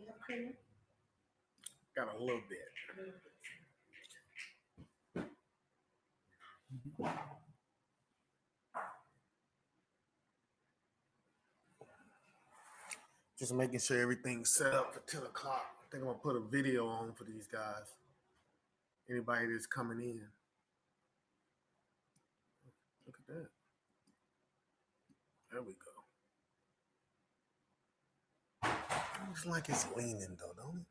you have creamer? Got a little bit. Just making sure everything's set up for 10 o'clock. I think I'm going to put a video on for these guys. Anybody that's coming in. Look at that. There we go. Looks like it's leaning though, don't it?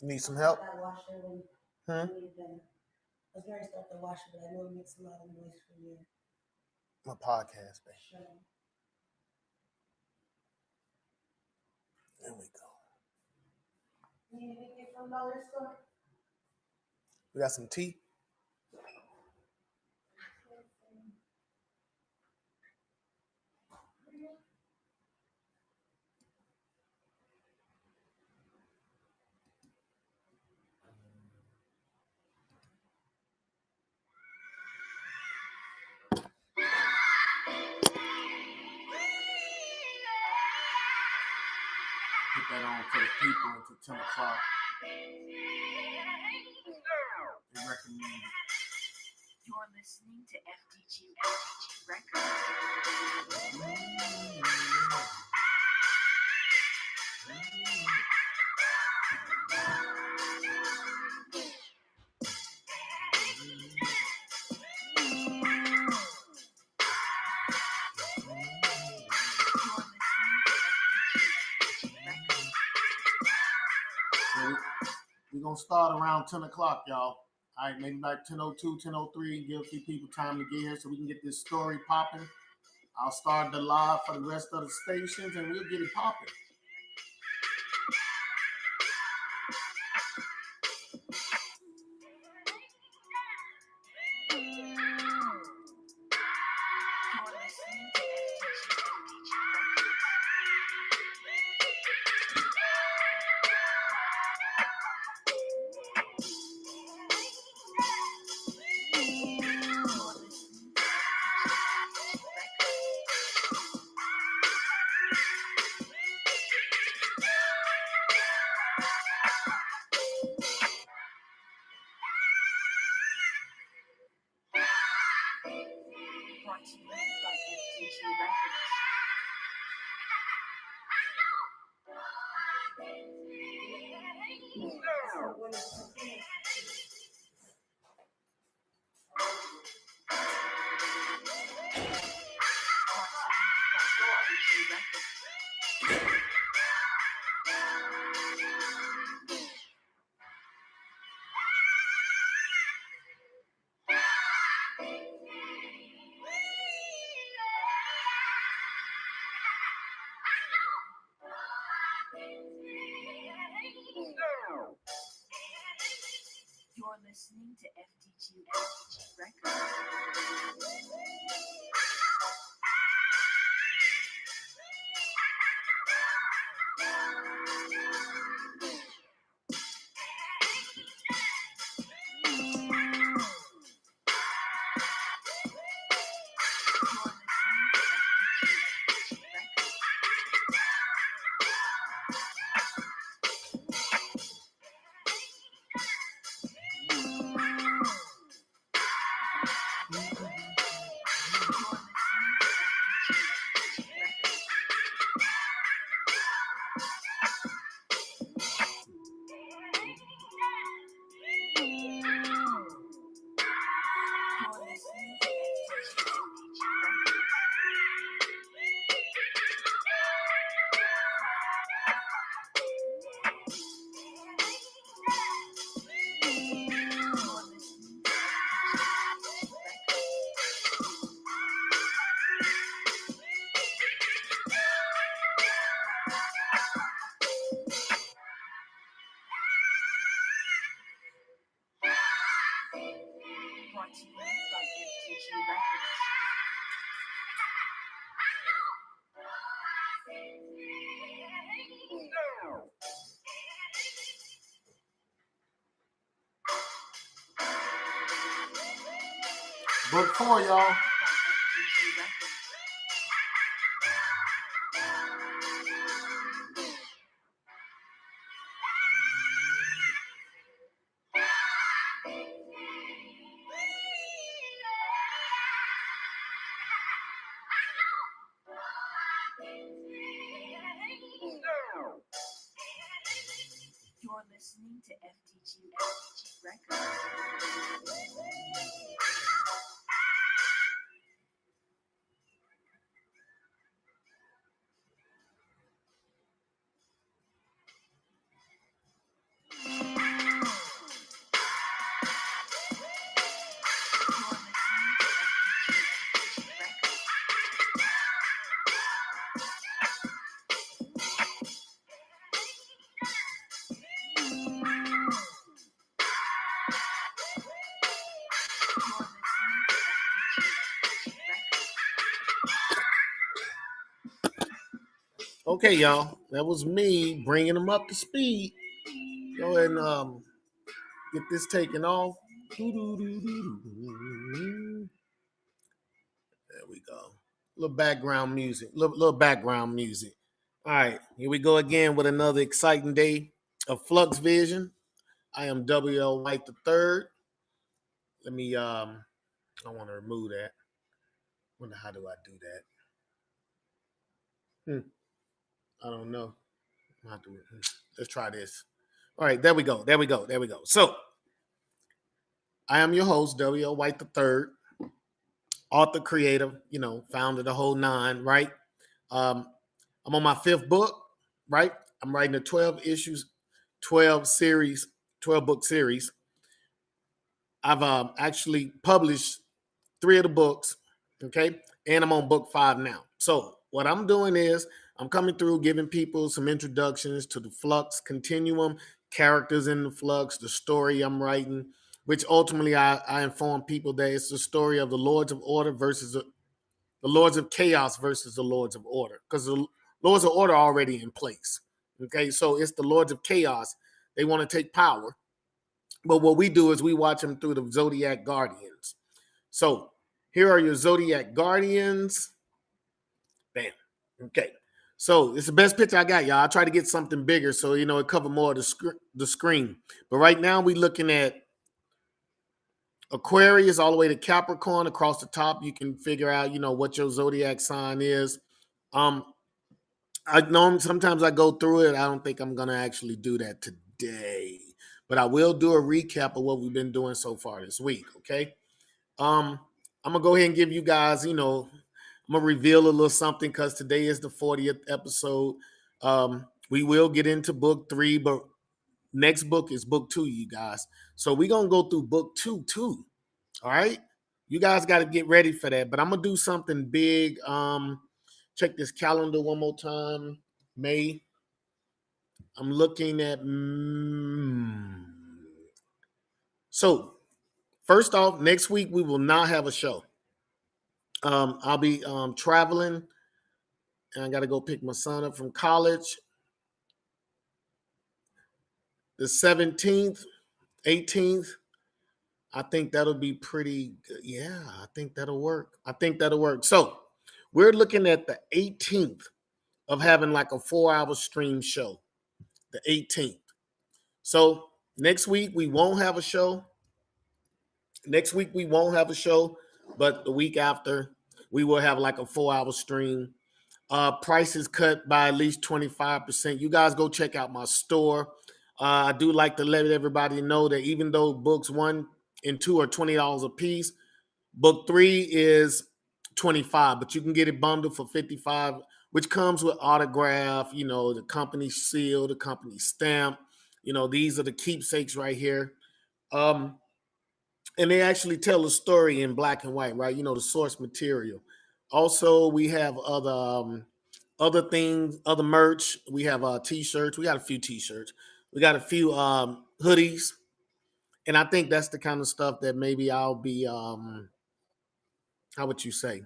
You need some help? I washed it when Huh? I was going to start the washer, but I know it makes a lot of noise for you. My podcast, baby. Sure. There we go. You need anything from Dollar Store? We got some tea. Put that on for the people until 10 o'clock. They recommend it. You're listening to FDG Records. We're going to start around 10 o'clock, y'all. All right, maybe like 10:02, 10:03, give a few people time to get here so we can get this story popping. I'll start the live for the rest of the stations, and we'll get it popping. You're listening to FDG Records. Book 4, y'all. listening to FTG Records. Okay, y'all, that was me bringing them up to speed. Go ahead and get this taken off. There we go. Little background music. Little background music. All right, here we go again with another exciting day of Flux Vision. I am WL White the Third. Let me I want to remove that. Wonder how do I do that? I don't know. Let's try this. All right, there we go. So I am your host, WL White the Third, author, creator, founder the whole nine, right? Um, I'm on my fifth book, right? I'm writing a 12 issues, 12 series, 12 book series. I've actually published 3 of the books, okay? And I'm on book 5 now. So what I'm doing is I'm coming through giving people some introductions to the Flux Continuum, characters in the Flux, the story I'm writing, which ultimately I inform people that it's the story of the Lords of Order versus the Lords of Chaos versus the Lords of Order, because the Lords of Order are already in place. Okay, so it's the Lords of Chaos. They want to take power. But what we do is we watch them through the Zodiac Guardians. So here are your Zodiac Guardians. Bam. Okay. So it's the best picture I got, y'all. I try to get something bigger so, it cover more of the screen. But right now we're looking at Aquarius all the way to Capricorn. Across the top, you can figure out, what your zodiac sign is. I know sometimes I go through it. I don't think I'm going to actually do that today. But I will do a recap of what we've been doing so far this week, okay? I'm going to go ahead and give you guys, I'm going to reveal a little something because today is the 40th episode. We will get into book 3, but next book is book 2, you guys. So we're going to go through book 2 too. All right. You guys got to get ready for that. But I'm going to do something big. Check this calendar one more time. May. I'm looking at. So, first off, next week we will not have a show. I'll be traveling, and I got to go pick my son up from college. The 17th, 18th, I think that'll be pretty good. Yeah, I think that'll work. So, we're looking at the 18th of having like a 4-hour stream show, the 18th. So, next week we won't have a show. But the week after, we will have like a 4-hour stream. Prices cut by at least 25%. You guys go check out my store. I do like to let everybody know that even though books 1 and 2 are $20 a piece, book 3 is $25, but you can get it bundled for $55, which comes with autograph, the company seal, the company stamp. These are the keepsakes right here. And they actually tell a story in black and white, right? The source material. Also, we have other things, other merch. We have t-shirts. We got a few t-shirts. We got a few hoodies. And I think that's the kind of stuff that maybe I'll be how would you say?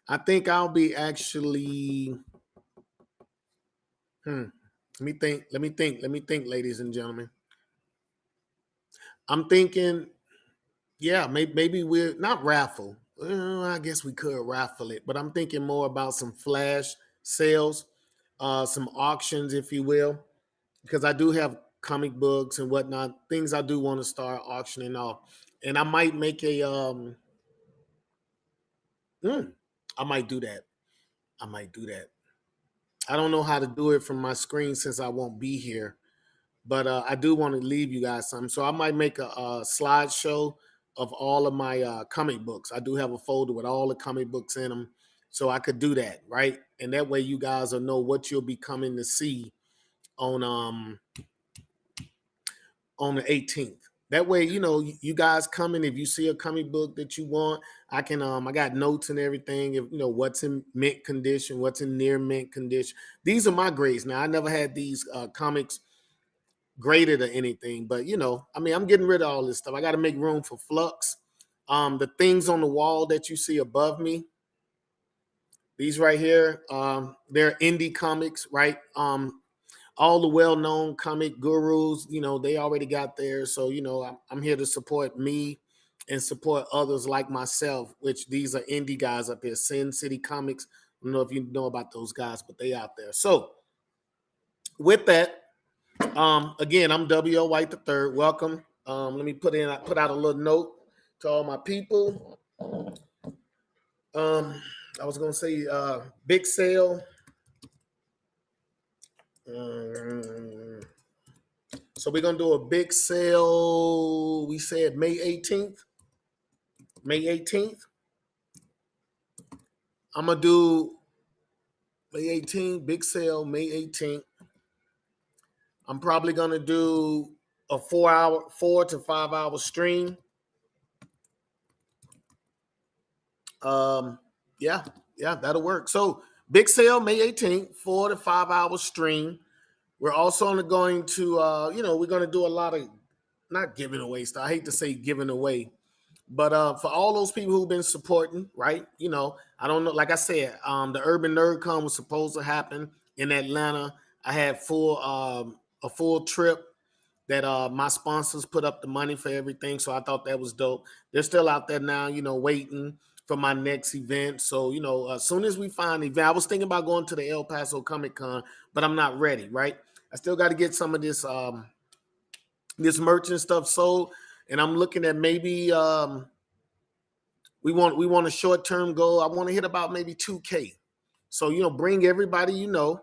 I think I'll be actually let me think, ladies and gentlemen. I'm thinking, yeah, maybe we're not raffle. I guess we could raffle it, but I'm thinking more about some flash sales, some auctions, if you will, because I do have comic books and whatnot, things I do want to start auctioning off. And I might make I might do that. I don't know how to do it from my screen since I won't be here, but I do want to leave you guys something. So I might make a slideshow of all of my comic books. I do have a folder with all the comic books in them, so I could do that, right? And that way you guys will know what you'll be coming to see on on the 18th. That way, you know, you guys coming, if you see a comic book that you want, I can I got notes and everything, if you know what's in mint condition, what's in near mint condition. These are my grades. Now, I never had these comics graded or anything, but you know, I mean, I'm getting rid of all this stuff. I got to make room for FLUX. The things on the wall that you see above me, these right here, they're indie comics, right? All the well-known comic gurus, you know, they already got theirs. So, you know, I'm here to support me and support others like myself, which these are indie guys up here, Sin City Comics. I don't know if you know about those guys, but they out there. So with that, again, I'm W.O. White the Third. Welcome. Let me put out a little note to all my people. I was gonna say big sale. So we're gonna do a big sale. We said May 18th. May 18th. I'm gonna do May 18th, big sale, May 18th. I'm probably gonna do a 4 to 5 hour stream. Yeah, that'll work. So big sale, May 18th, 4 to 5 hour stream. We're also going to, you know, we're going to do a lot of not giving away stuff. I hate to say giving away, but for all those people who've been supporting, right? You know, I don't know. Like I said, the Urban Nerd Con was supposed to happen in Atlanta. I had a full trip that my sponsors put up the money for everything. So I thought that was dope. They're still out there now, you know, waiting for my next event. So, you know, as soon as we find an event, I was thinking about going to the El Paso Comic Con, but I'm not ready, right? I still got to get some of this this merch and stuff sold. And I'm looking at maybe we want a short-term goal. I want to hit about maybe 2K. So, you know, bring everybody you know.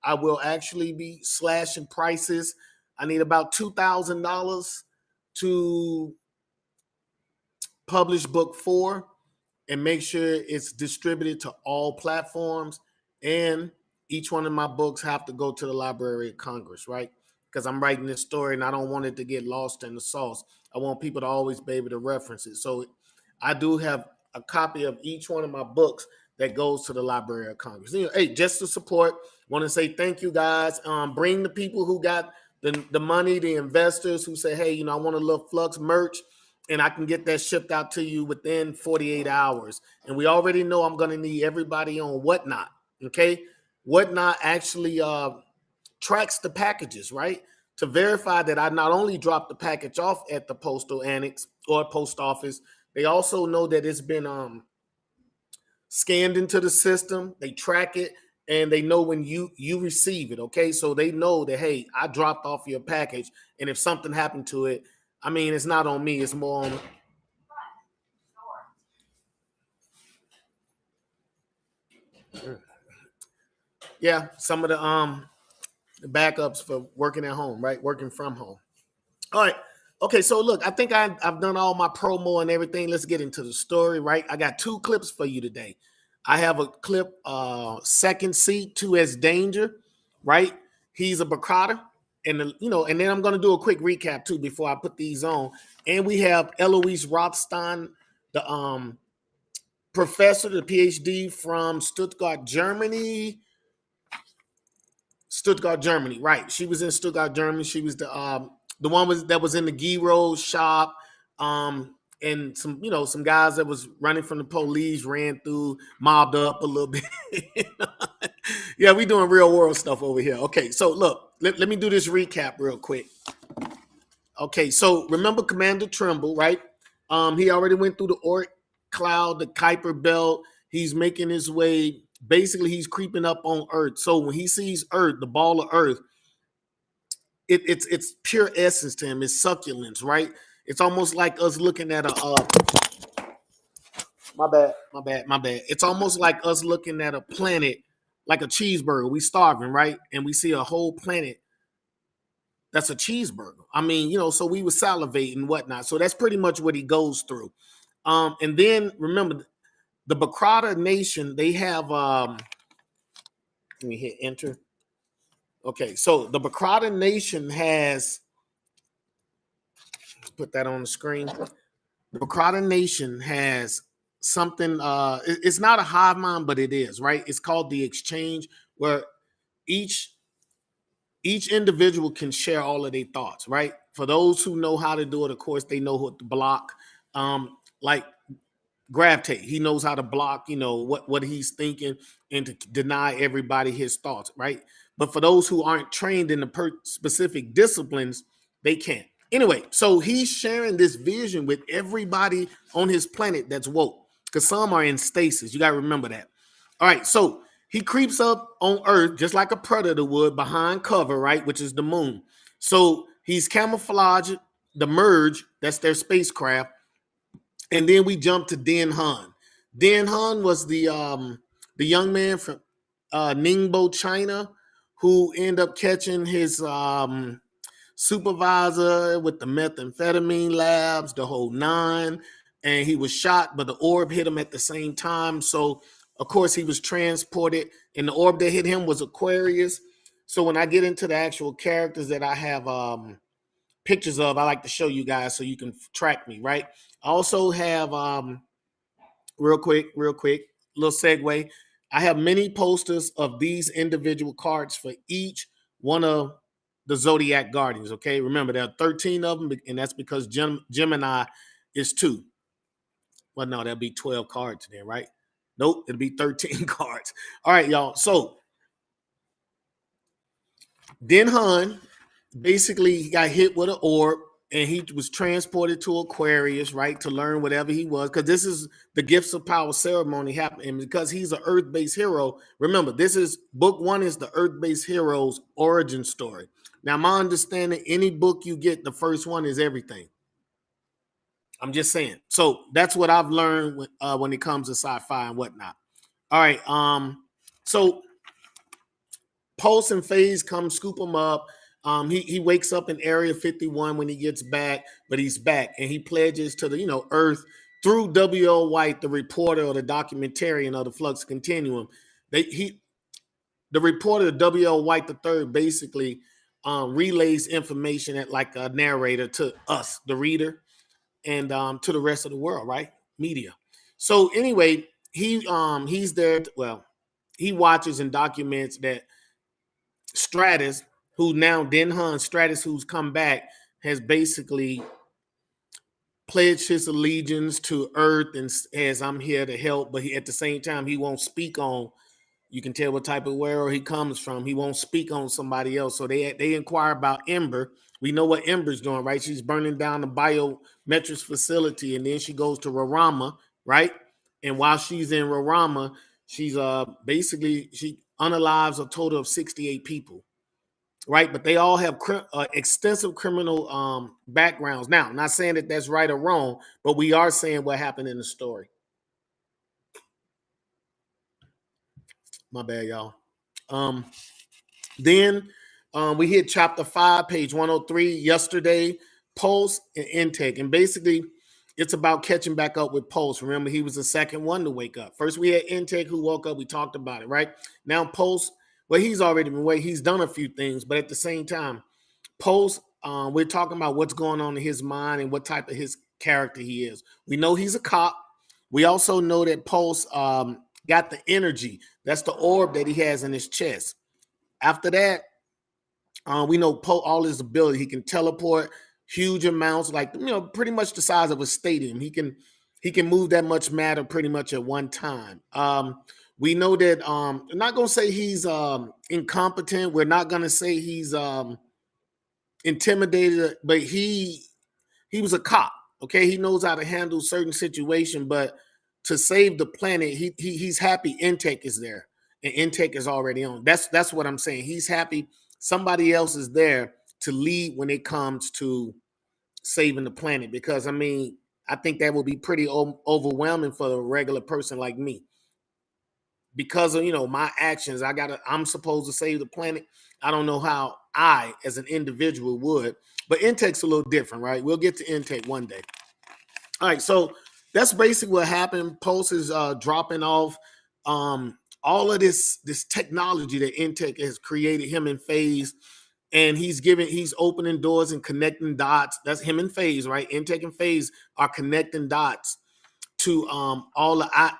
I will actually be slashing prices. I need about $2,000 to publish book 4 and make sure it's distributed to all platforms. And each one of my books have to go to the Library of Congress, right? Because I'm writing this story and I don't want it to get lost in the sauce. I want people to always be able to reference it. So I do have a copy of each one of my books that goes to the Library of Congress. You know, hey, just to support, want to say thank you guys. Bring the people who got the money, the investors who say, hey, you know, I want a little FLUX merch, and I can get that shipped out to you within 48 hours. And we already know I'm going to need everybody on Whatnot, okay? Whatnot actually tracks the packages, right? To verify that I not only dropped the package off at the postal annex or post office, they also know that it's been scanned into the system. They track it, and they know when you receive it, okay? So they know that, hey, I dropped off your package, and if something happened to it, I mean, it's not on me, it's more on some of the backups for working at home, right? Working from home. All right. Okay, so look, I think I've done all my promo and everything. Let's get into the story, right? I got 2 clips for you today. I have a clip, Second Seat, 2S Danger, right? He's a Bakata. And, you know, and then I'm going to do a quick recap, too, before I put these on. And we have Eloise Rothstein, the professor, the PhD from Stuttgart, Germany. Stuttgart, Germany, right? She was in Stuttgart, Germany. She was the one that was in the gyro shop, and some guys that was running from the police ran through, mobbed up a little bit. Yeah, we doing real world stuff over here. Okay, so look, let me do this recap real quick. Okay, so remember Commander Trimble, right? He already went through the Oort cloud, the Kuiper belt. He's making his way. Basically, he's creeping up on Earth. So when he sees Earth, the ball of Earth, it's pure essence to him. It's succulence, right? It's almost like us looking at my bad. It's almost like us looking at a planet like a cheeseburger. We starving, right? And we see a whole planet that's a cheeseburger. I mean, so we would salivate and whatnot. So that's pretty much what he goes through. And then remember, the Bakrata Nation, they have let me hit enter. Okay, so the Bakrata Nation has, let's put that on the screen. The Bakrata Nation has something, it's not a hive mind, but it is, right? It's called the exchange, where each individual can share all of their thoughts, right? For those who know how to do it, of course, they know what to block. Like Gravitate, he knows how to block, what he's thinking and to deny everybody his thoughts, right? But for those who aren't trained in the specific disciplines, they can't. Anyway, so he's sharing this vision with everybody on his planet that's woke, because some are in stasis. You got to remember that. All right, so he creeps up on Earth just like a predator would, behind cover, right, which is the moon. So he's camouflaged the Merge, that's their spacecraft. And then we jump to Den Han. Den Han was the young man from Ningbo, China, who ended up catching his supervisor with the methamphetamine labs, the whole nine, and he was shot, but the orb hit him at the same time. So, of course, he was transported, and the orb that hit him was Aquarius. So when I get into the actual characters that I have pictures of, I like to show you guys so you can track me, right? I also have real quick, little segue. I have many posters of these individual cards for each one of the Zodiac Guardians. Okay, remember there are 13 of them, and that's because Gemini is 2. Well, no, that'll be 12 cards then, right? Nope, it'll be 13 cards. All right, y'all. So Den Han basically he got hit with an orb, and he was transported to Aquarius, right, to learn whatever he was, because this is the Gifts of Power ceremony happening. And because he's an Earth-based hero, remember, this is book 1 is the Earth-based hero's origin story. Now, my understanding, any book you get, the first one is everything. I'm just saying. So that's what I've learned when it comes to sci-fi and whatnot. All right. So Pulse and Phase come scoop him up. He wakes up in Area 51 when he gets back, but he's back, and he pledges to the Earth through W.L. White, the reporter or the documentarian of the Flux Continuum. The reporter W.L. White III basically relays information at like a narrator to us, the reader, and to the rest of the world, right? Media. So anyway, he's there. He watches and documents that Stratus, who now Den Han Stratus, who's come back, has basically pledged his allegiance to Earth and says, "I'm here to help," but at the same time, he won't speak on. You can tell what type of world he comes from. He won't speak on somebody else. So they inquire about Ember. We know what Ember's doing, right? She's burning down the biometrics facility, and then she goes to Rarama, right? And while she's in Rarama, she's basically she unalives a total of 68 people, right? But they all have extensive criminal backgrounds. Now, I'm not saying that that's right or wrong, but we are saying what happened in the story. My bad, y'all. Then we hit chapter 5, page 103 yesterday, Pulse and Intake. And basically, it's about catching back up with Pulse. Remember, he was the second one to wake up. First, we had Intake who woke up. We talked about it, right? Now, Pulse, well, he's already been awake. He's done a few things, but at the same time, Pulse, we're talking about what's going on in his mind and what type of his character he is. We know he's a cop. We also know that Pulse got the energy. That's the orb that he has in his chest. After that, we know all his ability. He can teleport huge amounts, like pretty much the size of a stadium. He can move that much matter pretty much at one time. We know that I'm not gonna say he's incompetent. We're not gonna say he's intimidated, but he was a cop. Okay, he knows how to handle certain situations, but to save the planet, he's happy Intake is there, and Intake is already on. That's what I'm saying. He's happy somebody else is there to lead when it comes to saving the planet, because I think that will be pretty overwhelming for a regular person like me. Because of my actions, I'm supposed to save the planet. I don't know how I as an individual would. But intake's a little different, right? We'll get to intake one day. All right, so that's basically what happened. Pulse is dropping off. All of this technology that Intake has created, him in Phase, and he's opening doors and connecting dots. That's him in Phase, right? Intake and Phase are connecting dots to all the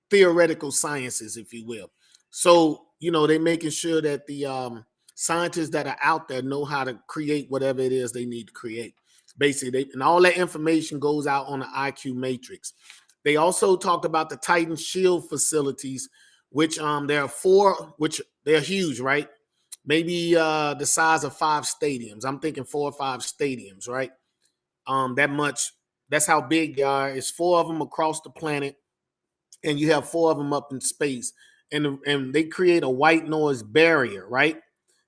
theoretical sciences, if you will. So, they're making sure that the scientists that are out there know how to create whatever it is they need to create. Basically, and all that information goes out on the IQ matrix. They also talked about the Titan Shield facilities, which there are 4, which they're huge, right? Maybe the size of 5 stadiums. I'm thinking 4 or 5 stadiums, right? That much. That's how big they are. It's 4 of them across the planet, and you have 4 of them up in space. And they create a white noise barrier, right?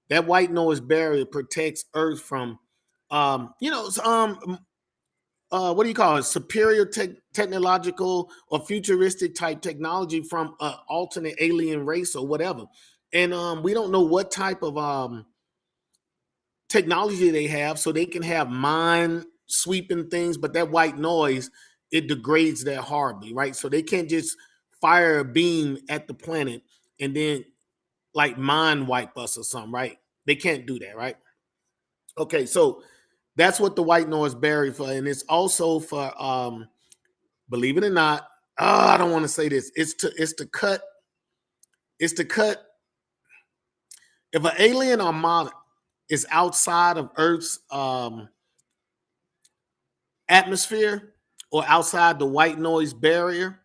That white noise barrier protects Earth from, what do you call it? Superior technological or futuristic type technology from an alternate alien race or whatever. And we don't know what type of technology they have, so they can have mind sweeping things, but that white noise, it degrades that horribly, right? So they can't just fire a beam at the planet and then like mind wipe us or something, right? They can't do that, right? Okay, so that's what the white noise barrier for, and it's also for believe it or not, I don't want to say this. It's to cut if an alien armada is outside of Earth's atmosphere or outside the white noise barrier,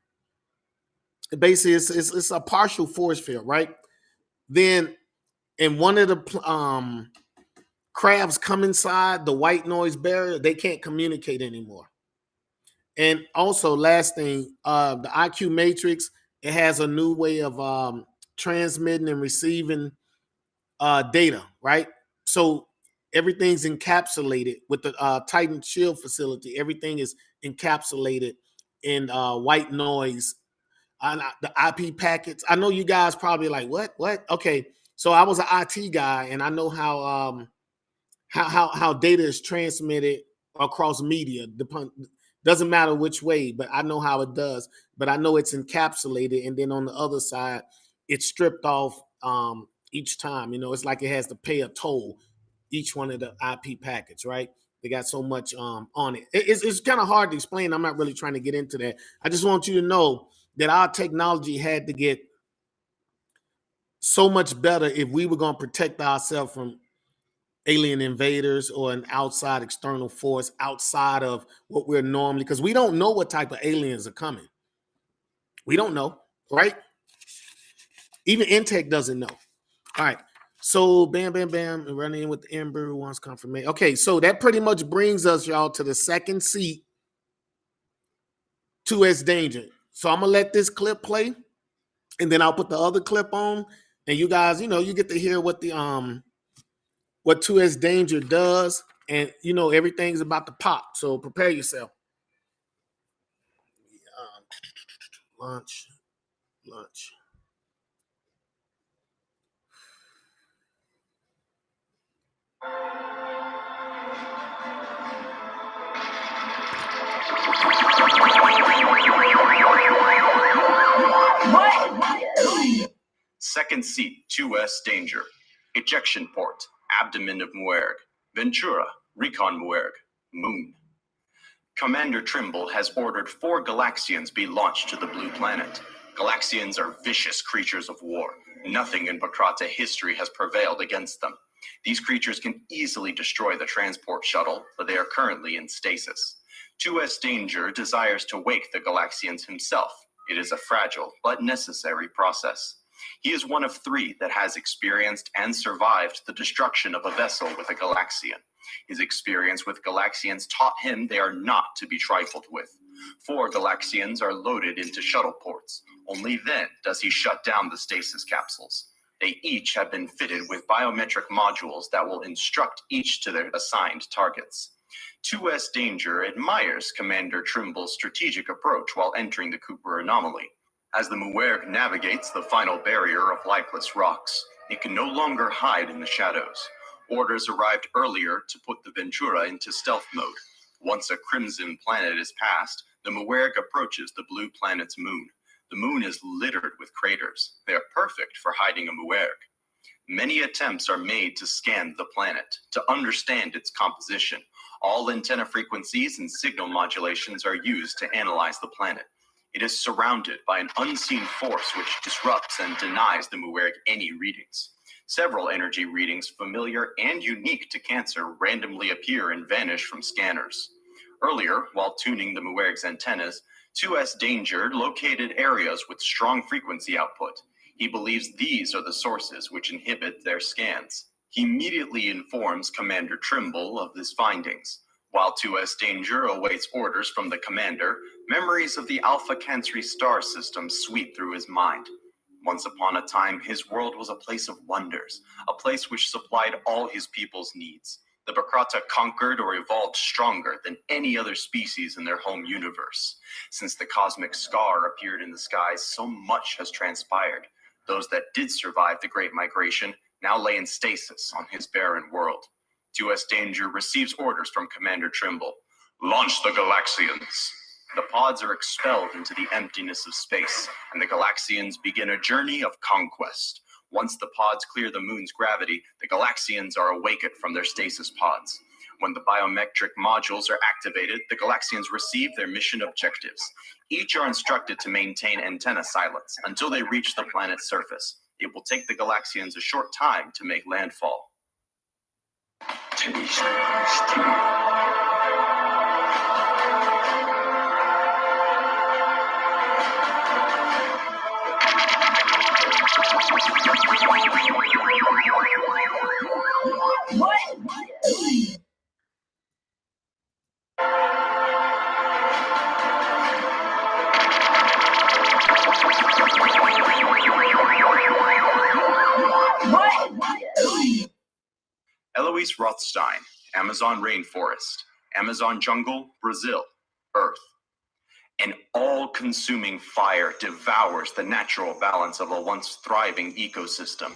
basically it's a partial force field, right? Then and one of the crabs come inside the white noise barrier, they can't communicate anymore. And also, last thing, the IQ matrix, it has a new way of transmitting and receiving data, right? So everything's encapsulated with the Titan Shield facility. Everything is encapsulated in white noise. The IP packets. I know you guys probably like, what? Okay, so I was an IT guy, and I know how data is transmitted across media. Doesn't matter which way, but I know how it does. But I know it's encapsulated, and then on the other side, it's stripped off each time. It's like it has to pay a toll each one of the IP packets, right? They got so much on it. It's kind of hard to explain. I'm not really trying to get into that. I just want you to know that our technology had to get so much better if we were going to protect ourselves from alien invaders or an outside external force outside of what we're normally, because we don't know what type of aliens are coming. We don't know, right? Even Intake doesn't know. All right. So bam, running in with the Ember wants confirmation. Okay, so that pretty much brings us, y'all, to the second seat, 2S Danger. So I'm gonna let this clip play, and then I'll put the other clip on, and you guys, you get to hear what the what 2S Danger does, and everything's about to pop. So prepare yourself. Lunch. Second seat, 2S Danger. Ejection port, abdomen of Muerg. Ventura, recon Muerg. Moon. Commander Trimble has ordered 4 Galaxians be launched to the Blue Planet. Galaxians are vicious creatures of war. Nothing in Bakrata history has prevailed against them. These creatures can easily destroy the transport shuttle, but they are currently in stasis. 2S Danger desires to wake the Galaxians himself. It is a fragile but necessary process. He is one of 3 that has experienced and survived the destruction of a vessel with a Galaxian. His experience with Galaxians taught him they are not to be trifled with. 4 Galaxians are loaded into shuttle ports. Only then does he shut down the stasis capsules. They each have been fitted with biometric modules that will instruct each to their assigned targets. 2S Danger admires Commander Trimble's strategic approach while entering the Cooper anomaly. As the Muerg navigates the final barrier of lifeless rocks, it can no longer hide in the shadows. Orders arrived earlier to put the Ventura into stealth mode. Once a crimson planet is passed, the Muerg approaches the blue planet's moon. The moon is littered with craters. They are perfect for hiding a Muerg. Many attempts are made to scan the planet, to understand its composition. All antenna frequencies and signal modulations are used to analyze the planet. It is surrounded by an unseen force which disrupts and denies the Muerg any readings. Several energy readings, familiar and unique to Cancer, randomly appear and vanish from scanners. Earlier, while tuning the Muerg's antennas, 2S Danger located areas with strong frequency output. He believes these are the sources which inhibit their scans. He immediately informs Commander Trimble of his findings. While 2S Danger awaits orders from the commander, memories of the Alpha Cancri star system sweep through his mind. Once upon a time, his world was a place of wonders, a place which supplied all his people's needs. The Bakrata conquered or evolved stronger than any other species in their home universe. Since the cosmic scar appeared in the skies, so much has transpired. Those that did survive the Great Migration now lay in stasis on his barren world. 2S Danger receives orders from Commander Trimble. Launch the Galaxians! The pods are expelled into the emptiness of space, and the Galaxians begin a journey of conquest. Once the pods clear the moon's gravity, the Galaxians are awakened from their stasis pods. When the biometric modules are activated, the Galaxians receive their mission objectives. Each are instructed to maintain antenna silence until they reach the planet's surface. It will take the Galaxians a short time to make landfall. Eloise Rothstein, Amazon Rainforest, Amazon Jungle, Brazil, Earth. An all-consuming fire devours the natural balance of a once thriving ecosystem.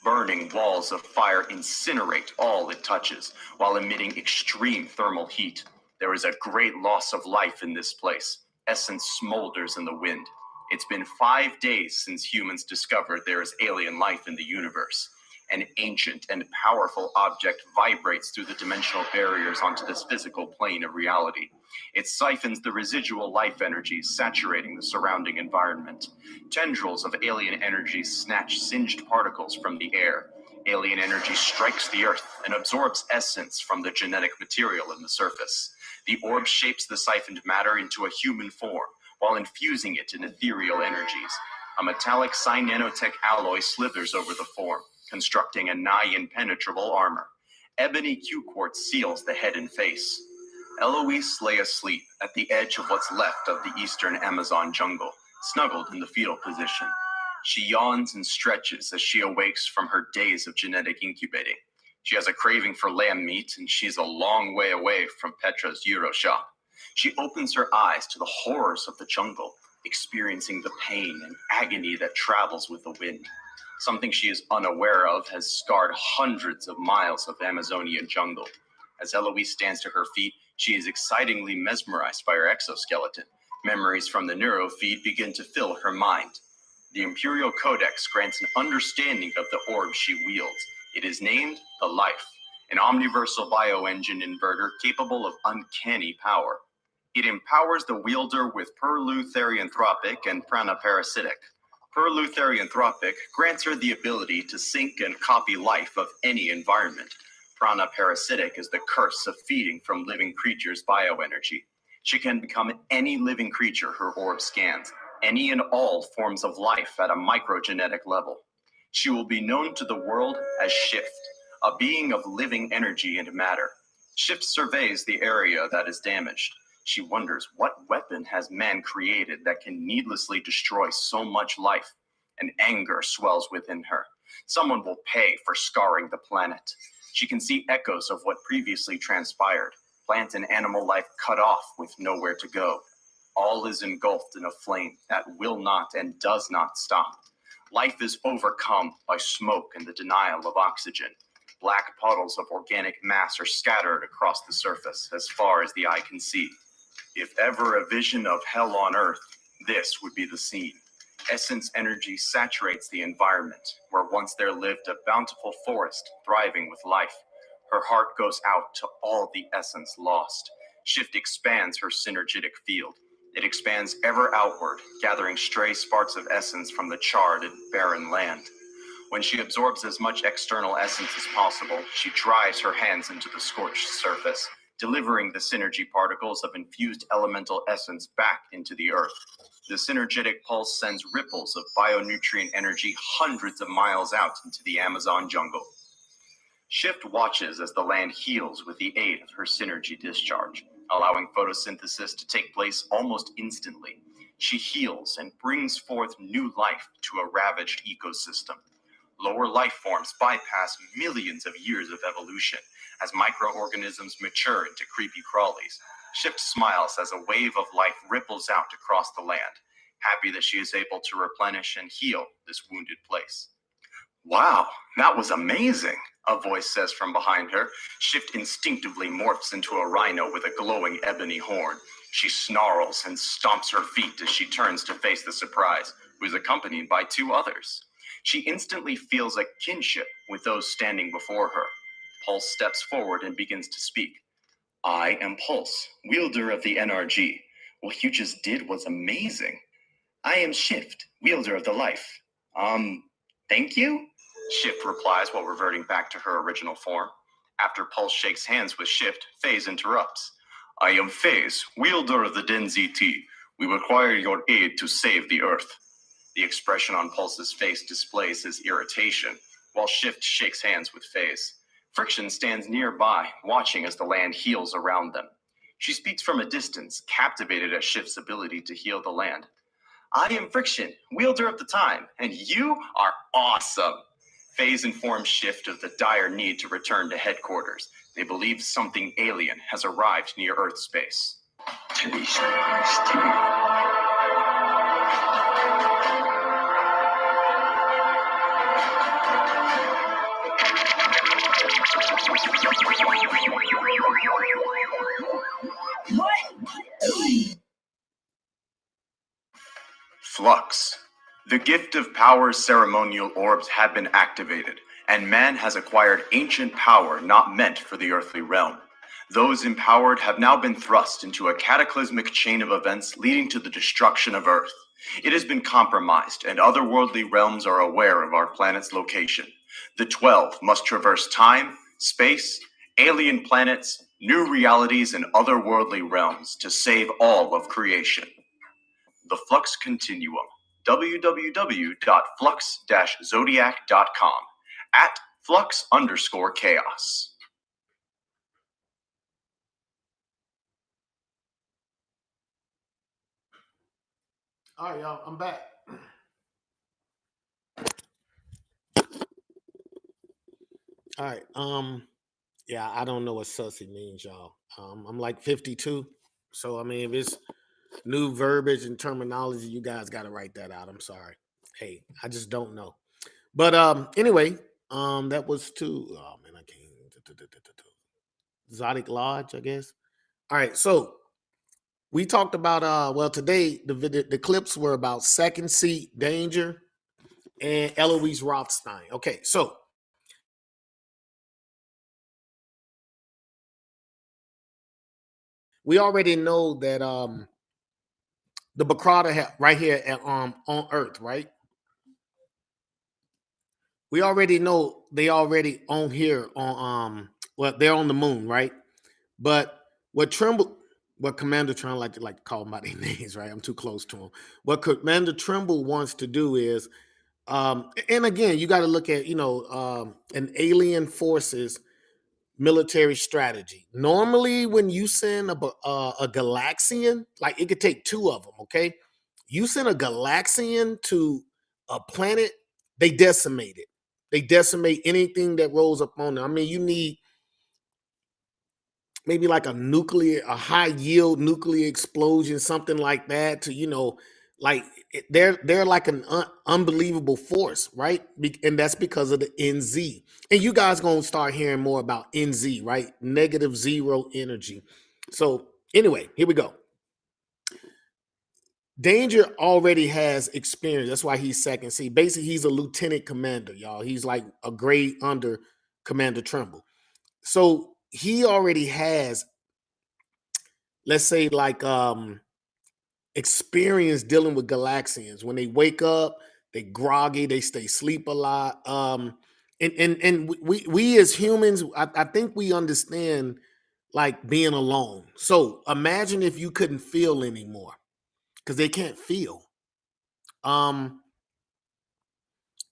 Burning walls of fire incinerate all it touches, while emitting extreme thermal heat. There is a great loss of life in this place. Essence smolders in the wind. It's been 5 days since humans discovered there is alien life in the universe. An ancient and powerful object vibrates through the dimensional barriers onto this physical plane of reality. It siphons the residual life energies, saturating the surrounding environment. Tendrils of alien energy snatch singed particles from the air. Alien energy strikes the earth and absorbs essence from the genetic material in the surface. The orb shapes the siphoned matter into a human form, while infusing it in ethereal energies. A metallic cyanotech alloy slithers over the form, constructing a nigh impenetrable armor. Ebony Q-quartz seals the head and face. Eloise lay asleep at the edge of what's left of the eastern Amazon jungle, snuggled in the fetal position. She yawns and stretches as she awakes from her days of genetic incubating. She has a craving for lamb meat, and she's a long way away from Petra's Euro shop. She opens her eyes to the horrors of the jungle, experiencing the pain and agony that travels with the wind. Something she is unaware of has scarred hundreds of miles of Amazonian jungle. As Eloise stands to her feet, she is excitingly mesmerized by her exoskeleton. Memories from the neurofeed begin to fill her mind. The Imperial Codex grants an understanding of the orb she wields. It is named the Life, an omniversal bioengine inverter capable of uncanny power. It empowers the wielder with perlutherianthropic and pranaparasitic. Perlutherianthropic grants her the ability to sync and copy life of any environment. Pranaparasitic is the curse of feeding from living creatures' bioenergy. She can become any living creature her orb scans, any and all forms of life at a microgenetic level. She will be known to the world as Shift, a being of living energy and matter. Shift surveys the area that is damaged. She wonders what weapon has man created that can needlessly destroy so much life. An anger swells within her. Someone will pay for scarring the planet. She can see echoes of what previously transpired. Plant and animal life cut off with nowhere to go. All is engulfed in a flame that will not and does not stop. Life is overcome by smoke and the denial of oxygen. black puddles of organic mass are scattered across the surface as far as the eye can see. If ever a vision of hell on earth, this would be the scene. Essence energy saturates the environment, where once there lived a bountiful forest thriving with life. Her heart goes out to all the essence lost. Shift expands her synergetic field. It expands ever outward, gathering stray sparks of essence from the charred and barren land. When she absorbs as much external essence as possible, she drives her hands into the scorched surface, delivering the synergy particles of infused elemental essence back into the earth. The synergetic pulse sends ripples of bionutrient energy hundreds of miles out into the Amazon jungle. Shift watches as the land heals with the aid of her synergy discharge, allowing photosynthesis to take place almost instantly. She heals and brings forth new life to a ravaged ecosystem. Lower life forms bypass millions of years of evolution as microorganisms mature into creepy crawlies. Shift smiles as a wave of life ripples out across the land, happy that she is able to replenish and heal this wounded place. Wow, that was amazing, a voice says from behind her. Shift instinctively morphs into a rhino with a glowing ebony horn. She snarls and stomps her feet as she turns to face the surprise, who is accompanied by two others. She instantly feels a kinship with those standing before her. Pulse steps forward and begins to speak. I am Pulse, wielder of the NRG. What you just did was amazing. I am Shift, wielder of the life. Thank you? Shift replies while reverting back to her original form. After Pulse shakes hands with Shift, FaZe interrupts. I am FaZe, wielder of the DenZT. We require your aid to save the Earth. The expression on Pulse's face displays his irritation, while Shift shakes hands with FaZe. Friction stands nearby, watching as the land heals around them. She speaks from a distance, captivated at Shift's ability to heal the land. I am Friction, wielder of the time, and you are awesome. FaZe informs Shift of the dire need to return to headquarters. They believe something alien has arrived near Earth space. To be FLUX. The gift of power ceremonial orbs have been activated, and man has acquired ancient power not meant for the earthly realm. Those empowered have now been thrust into a cataclysmic chain of events leading to the destruction of Earth. It has been compromised, and otherworldly realms are aware of our planet's location. The 12 must traverse time, space, alien planets, new realities, and otherworldly realms to save all of creation. The Flux Continuum, www.flux-zodiac.com, at flux_chaos. All right, y'all, I'm back. All right, yeah, I don't know what sussy means, y'all. I'm like 52, so I mean, if it's new verbiage and terminology, you guys got to write that out. I'm sorry. Hey, I just don't know. But anyway, that was to oh man, I can't. Exotic Lodge, I guess. All right, so we talked about well today the clips were about Second Seat Danger and Eloise Rothstein. Okay, so we already know that the Bakrata right here at, on Earth, right? We already know they already on here on well, they're on the moon, right? But what Commander Trump like to call them by their names, right? I'm too close to him. What Commander Trimble wants to do is, and again, you got to look at an alien forces military strategy. Normally, when you send a Galaxian, like it could take two of them. Okay, you send a Galaxian to a planet, they decimate it. They decimate anything that rolls up on them. I mean, you need maybe like a high yield nuclear explosion, something like that to, like they're like an unbelievable force, right? And that's because of the NZ. And you guys gonna start hearing more about NZ, right? Negative zero energy. So anyway, here we go. Danger already has experience. That's why he's second C. Basically, he's a lieutenant commander, y'all. He's like a grade under Commander Trimble. So he already has, let's say, like experience dealing with Galaxians. When they wake up, they groggy, they stay sleep a lot. And we as humans, I think we understand like being alone. So imagine if you couldn't feel anymore, because they can't feel.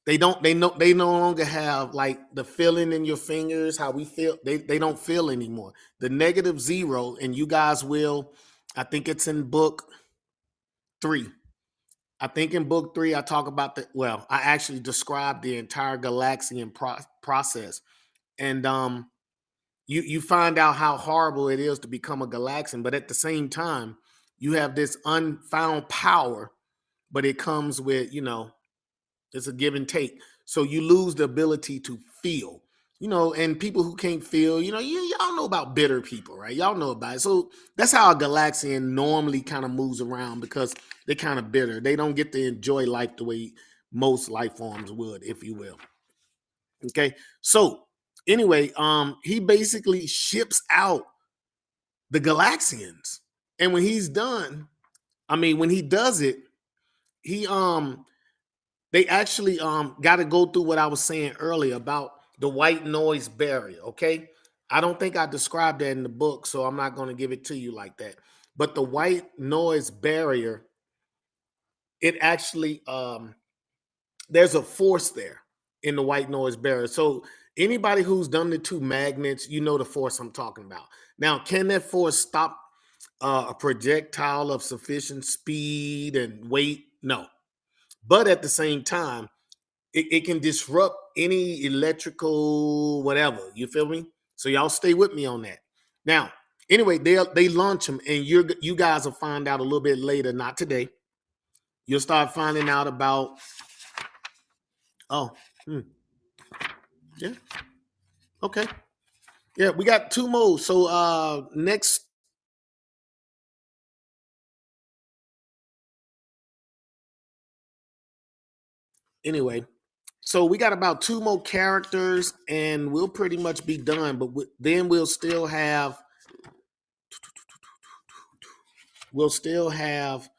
They no longer have like the feeling in your fingers, how we feel. They don't feel anymore. The negative zero, and you guys will, I think it's in book 3. I think in book 3, I talk about I actually describe the entire Galaxian process. And you find out how horrible it is to become a Galaxian, but at the same time, you have this unfound power, but it comes with, it's a give and take. So you lose the ability to feel, and people who can't feel, y'all know about bitter people, right? Y'all know about it. So that's how a Galaxian normally kind of moves around, because they're kind of bitter. They don't get to enjoy life the way most life forms would, if you will. Okay. So anyway, he basically ships out the Galaxians. And when he's done, when he does it, he they actually got to go through what I was saying earlier about the white noise barrier. Okay, I don't think I described that in the book, so I'm not going to give it to you like that. But the white noise barrier, it actually there's a force there in the white noise barrier. So anybody who's done the 2 magnets, you know the force I'm talking about. Now, can that force stop a projectile of sufficient speed and weight? No. But at the same time, it can disrupt any electrical whatever. You feel me? So y'all stay with me on that. Now, anyway, they launch them, and you guys will find out a little bit later, not today. You'll start finding out about, yeah. Okay. Yeah, we got 2 more. So next. Anyway, so we got about 2 more characters, and we'll pretty much be done. But then we'll still have the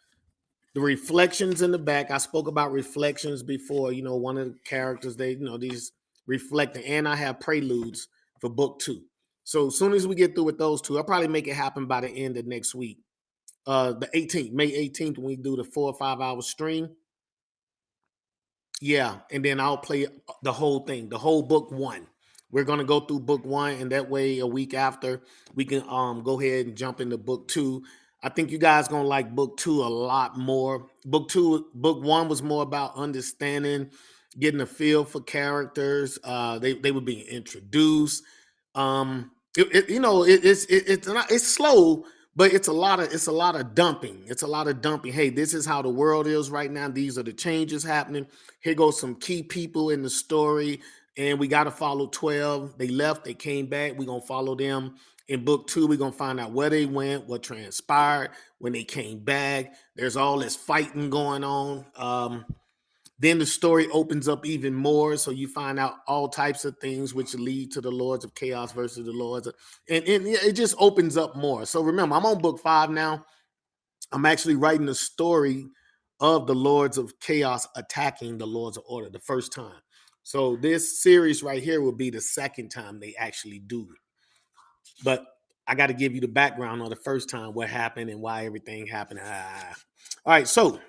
reflections in the back. I spoke about reflections before. One of the characters, these reflecting, and I have preludes for book 2. So as soon as we get through with those 2, I'll probably make it happen by the end of next week. The 18th, May 18th, when we do the 4 or 5 hour stream. Yeah, and then I'll play the whole thing, the whole book 1. We're gonna go through book 1, and that way a week after we can go ahead and jump into book 2. I think you guys gonna like book 2 a lot more. Book 1 was more about understanding, getting a feel for characters. They were being introduced. It's slow, but it's a lot of dumping. It's a lot of dumping. Hey, this is how the world is right now. These are the changes happening. Here goes some key people in the story, and we got to follow 12. They left, they came back. We're going to follow them. In book 2, we're going to find out where they went, what transpired when they came back. There's all this fighting going on. Then the story opens up even more, so you find out all types of things which lead to the Lords of Chaos versus the Lords and it just opens up more. So remember, I'm on book 5 now. I'm actually writing the story of the Lords of Chaos attacking the Lords of Order the first time. So this series right here will be the second time they actually do it. But I got to give you the background on the first time, what happened and why everything happened. All right, so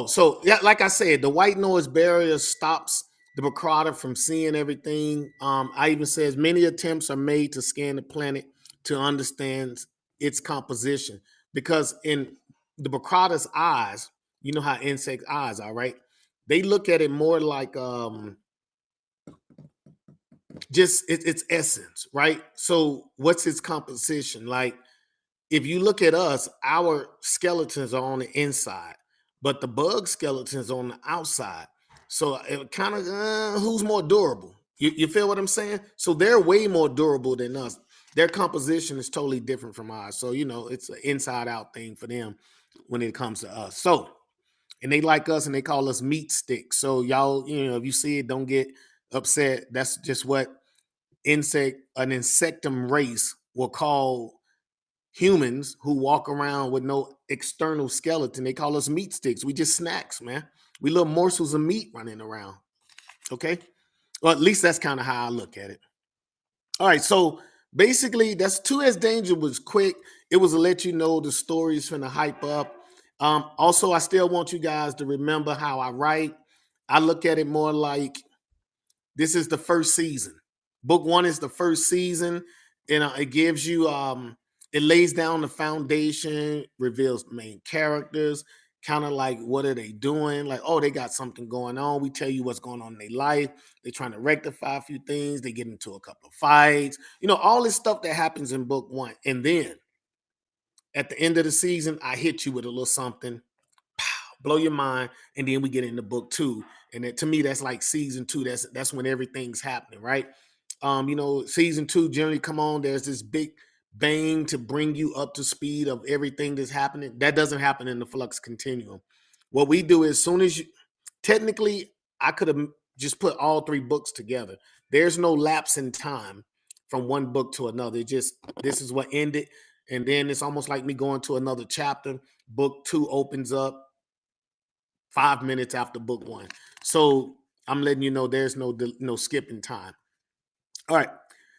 so yeah, like I said, the white noise barrier stops the Procrata from seeing everything. I even says many attempts are made to scan the planet to understand its composition, because in the Procrata's eyes, you know how insects' eyes are, right? They look at it more like just its essence, right? So what's its composition? Like if you look at us, our skeletons are on the inside, but the bug skeletons on the outside. So it kind of who's more durable? You feel what I'm saying? So they're way more durable than us. Their composition is totally different from ours. So it's an inside out thing for them when it comes to us. So and they like us and they call us meat sticks. So y'all, if you see it, don't get upset. That's just what an insectum race will call humans who walk around with no external skeleton. They call us meat sticks. We just snacks, man. We little morsels of meat running around. Okay. Well, at least that's kind of how I look at it. All right. So basically, that's 2S Danger was quick. It was to let you know the story's finna hype up. Also, I still want you guys to remember how I write. I look at it more like this is the first season. Book 1 is the first season, and it gives you it lays down the foundation, reveals the main characters, kind of like what are they doing? Like, oh, they got something going on. We tell you what's going on in their life. They're trying to rectify a few things. They get into a couple of fights. All this stuff that happens in book 1. And then at the end of the season, I hit you with a little something, blow your mind, and then we get into book 2. And to me, that's like season 2. That's when everything's happening, right? Season 2 generally come on. There's this big bang to bring you up to speed of everything that's happening. That doesn't happen in the Flux Continuum. What we do is, as soon as technically, I could have just put all 3 books together. There's no lapse in time from one book to another. This is what ended, and then it's almost like me going to another chapter. Book 2 opens up 5 minutes after book 1. So I'm letting you know there's no skipping time. All right.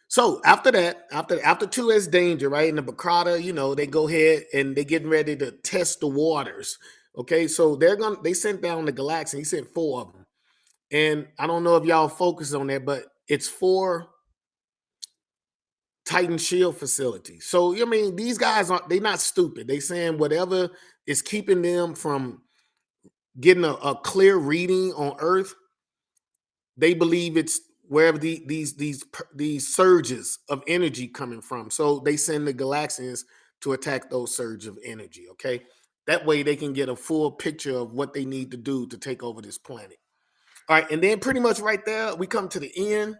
So after that, after 2S Danger, right, and the Bacrata, they go ahead and they getting ready to test the waters. Okay, so they sent down the Galaxian. He sent 4 of them. And I don't know if y'all focus on that, but it's 4 Titan Shield facilities. So these guys they're not stupid. They saying whatever is keeping them from getting a clear reading on Earth, they believe it's wherever these surges of energy coming from. So they send the Galaxians to attack those surges of energy. Okay, that way they can get a full picture of what they need to do to take over this planet. All right, and then pretty much right there we come to the end.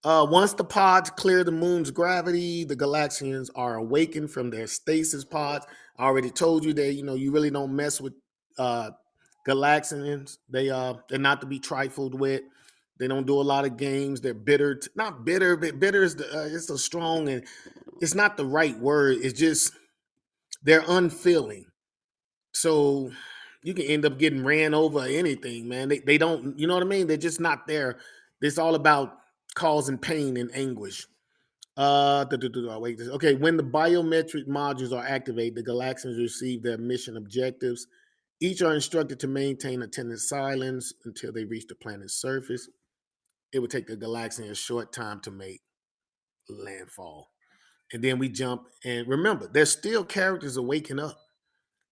Once the pods clear the moon's gravity, the Galaxians are awakened from their stasis pods. I already told you that you really don't mess with Galaxians. They're not to be trifled with. They don't do a lot of games. They're bitter, not bitter, but bitter is it's a strong, and it's not the right word. It's just they're unfeeling. So you can end up getting ran over or anything, man. They don't, you know what I mean? They're just not there. It's all about causing pain and anguish. Wait. Okay, when the biometric modules are activated, the Galaxians receive their mission objectives. Each are instructed to maintain attendant silence until they reach the planet's surface. It would take the Galaxian a short time to make landfall. And then we jump, and remember, there's still characters are waking up.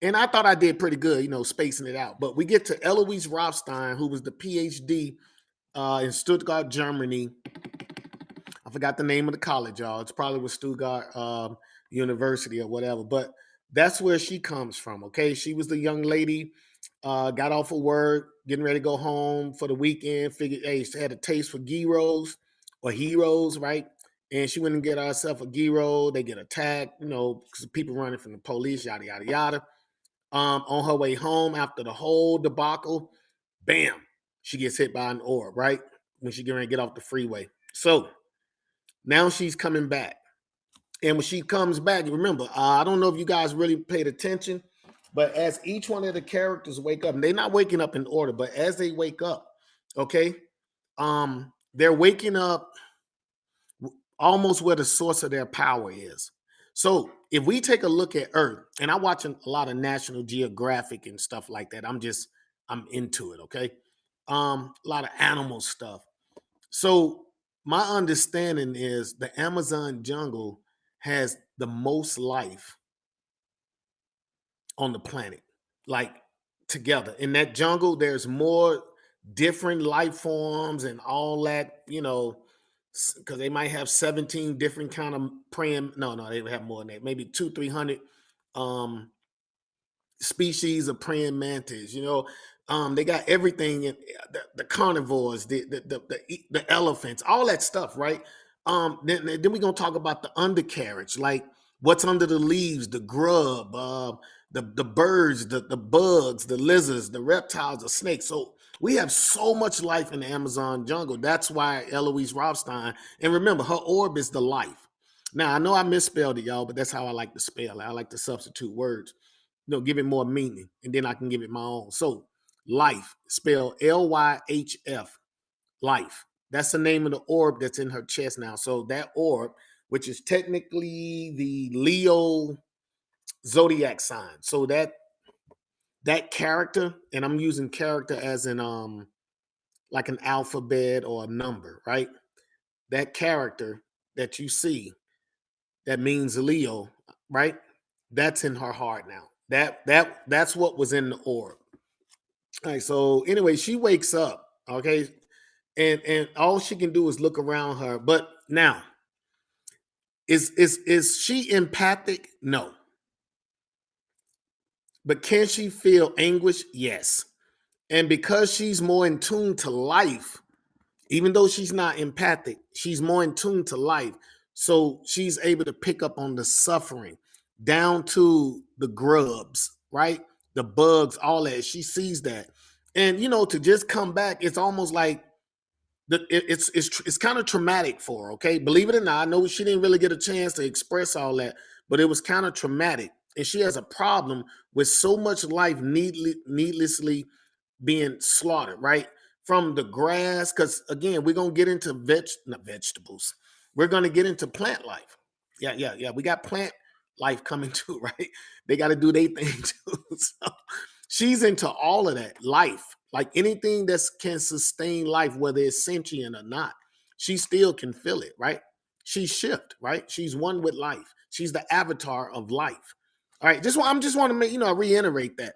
And I thought I did pretty good, spacing it out. But we get to Eloise Rothstein, who was the PhD in Stuttgart, Germany. I forgot the name of the college, y'all. It's probably with Stuttgart University or whatever. But that's where she comes from, okay? She was the young lady, got off of work, getting ready to go home for the weekend. Figured, hey, she had a taste for gyros or heroes, right? And she went and get herself a gyro. They get attacked, because people running from the police, yada, yada, yada. On her way home after the whole debacle, bam, she gets hit by an orb, right? When she going to get off the freeway. So now she's coming back. And when she comes back, remember, I don't know if you guys really paid attention, but as each one of the characters wake up, and they're not waking up in order, but as they wake up, okay, they're waking up almost where the source of their power is. So if we take a look at Earth, and I'm watching a lot of National Geographic and stuff like that, I'm into it, okay? A lot of animal stuff. So my understanding is the Amazon jungle has the most life on the planet, like together. In that jungle, there's more different life forms and all that, because they might have 17 different kind of praying. No, they would have more than that, maybe 200-300 species of praying mantis. They got everything in the carnivores, the elephants, all that stuff, right? Then we're gonna talk about the undercarriage, like what's under the leaves, the grub, the birds, the bugs, the lizards, the reptiles, the snakes. So we have so much life in the Amazon jungle. That's why Eloise Rothstein, and remember, her orb is the life. Now, I know I misspelled it, y'all, but that's how I like to spell it. I like to substitute words, give it more meaning, and then I can give it my own. So life, spelled Lyhf, life. That's the name of the orb that's in her chest now. So that orb, which is technically the Leo zodiac sign. So that character, and I'm using character as in like an alphabet or a number, right? That character that you see that means Leo, right? That's in her heart now. That's what was in the orb. All right. So anyway, she wakes up, okay, and all she can do is look around her. But now, is she empathic? No. But can she feel anguish? Yes. And because she's more in tune to life, even though she's not empathic, she's more in tune to life. So she's able to pick up on the suffering down to the grubs, right? The bugs, all that. She sees that. And, to just come back, it's almost like it's kind of traumatic for her, okay? Believe it or not, I know she didn't really get a chance to express all that, but it was kind of traumatic. And she has a problem with so much life needlessly being slaughtered, right? From the grass, because again, we're gonna get into not vegetables. We're gonna get into plant life. Yeah. We got plant life coming too, right? They got to do their thing too. So she's into all of that life, like anything that can sustain life, whether it's sentient or not. She still can feel it, right? She's shift, right? She's one with life. She's the avatar of life. All right, I just want to make reiterate that.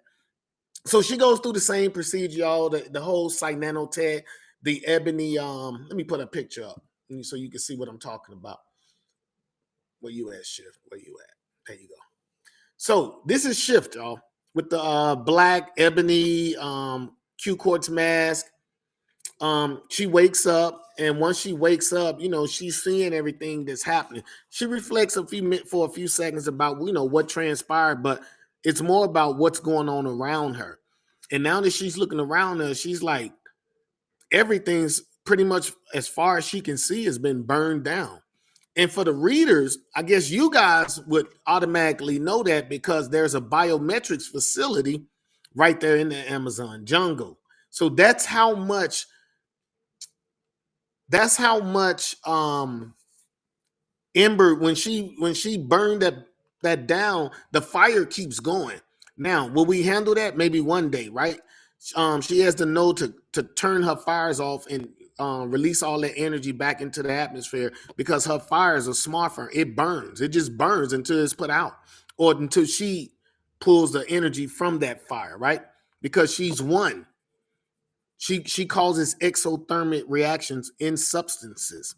So she goes through the same procedure, y'all. The whole cyanotech, the ebony. Let me put a picture up so you can see what I'm talking about. Where you at, Shift? Where you at? There you go. So this is Shift, y'all, with the black ebony Q quartz mask. She wakes up, and once she wakes up, she's seeing everything that's happening. She reflects for a few seconds about what transpired, but it's more about what's going on around her. And now that she's looking around her, she's like, everything's pretty much, as far as she can see, has been burned down. And for the readers, I guess you guys would automatically know that because there's a biometrics facility right there in the Amazon jungle. So that's how much Ember, when she burned that down, the fire keeps going. Now, will we handle that? Maybe one day, right? She has to know to turn her fires off and release all that energy back into the atmosphere, because her fires are smart for her. It burns. It just burns until it's put out, or until she pulls the energy from that fire, right? Because she's one. She causes exothermic reactions in substances.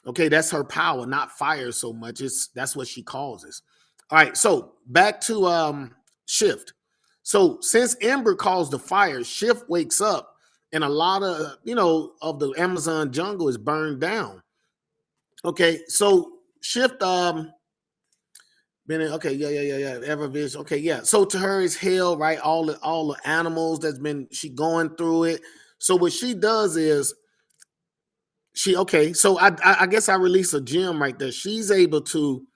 Okay, that's her power, not fire so much. That's what she causes. All right, so back to Shift. So since Ember caused the fire, Shift wakes up, and a lot of of the Amazon jungle is burned down. Okay, so Shift okay, yeah. Evervision. Okay, yeah. So to her is hell, right? All the animals that's been she going through it. So what she does is so I guess I release a gem right there. She's able to,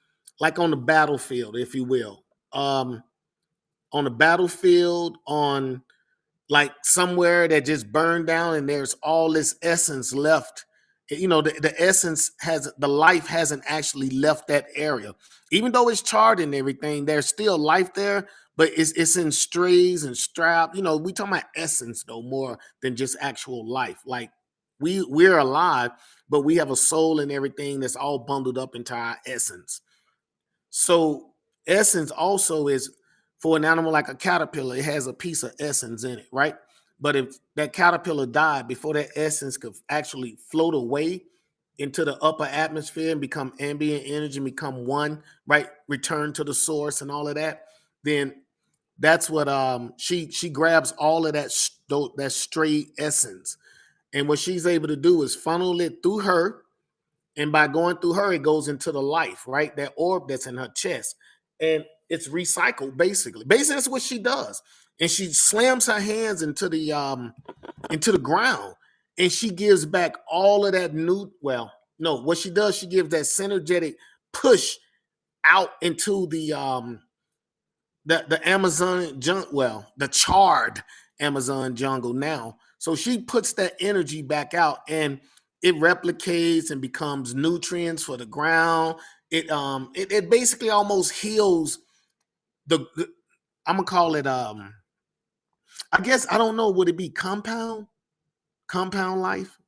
like on the battlefield, if you will, on the battlefield, on like somewhere that just burned down, and there's all this essence left. The essence the life hasn't actually left that area, even though it's charred and everything. There's still life there, but it's in strays and strap. We talking about essence though, more than just actual life. Like we're alive, but we have a soul and everything that's all bundled up into our essence. So essence also is, for an animal like a caterpillar, it has a piece of essence in it, right? But if that caterpillar died before that essence could actually float away into the upper atmosphere and become ambient energy and become one, right? Return to the source and all of that, then that's what she grabs all of that stray essence. And what she's able to do is funnel it through her. And by going through her, it goes into the life, right? That orb that's in her chest. And it's recycled, basically. Basically, that's what she does. And she slams her hands into the ground. And she gives back all of that new, well, no, what she does, she gives that synergetic push out into the Amazon the charred Amazon jungle now. So she puts that energy back out and it replicates and becomes nutrients for the ground. It basically almost heals the I'm gonna call it I guess I don't know, would it be compound life?